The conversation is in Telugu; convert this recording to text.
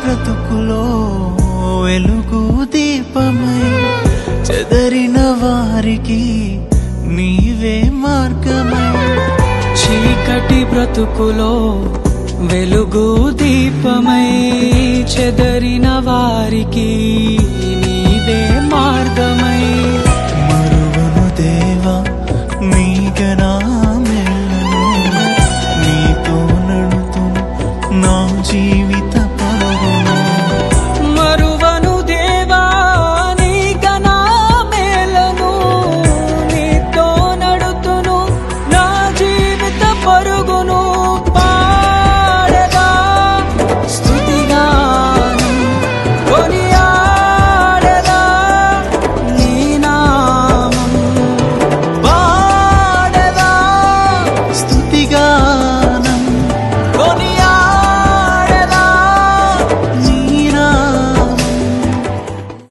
బ్రతుకులో వెలుగు దీపమై చెదరిన వారికి నీవే మార్గమై చీకటి బ్రతుకులో వెలుగు దీపమై చెదరిన వారికి నీవే మార్గమై మరువను దేవా నీ ఘనమెల్లను నీతో నడుతూ నా జీవిత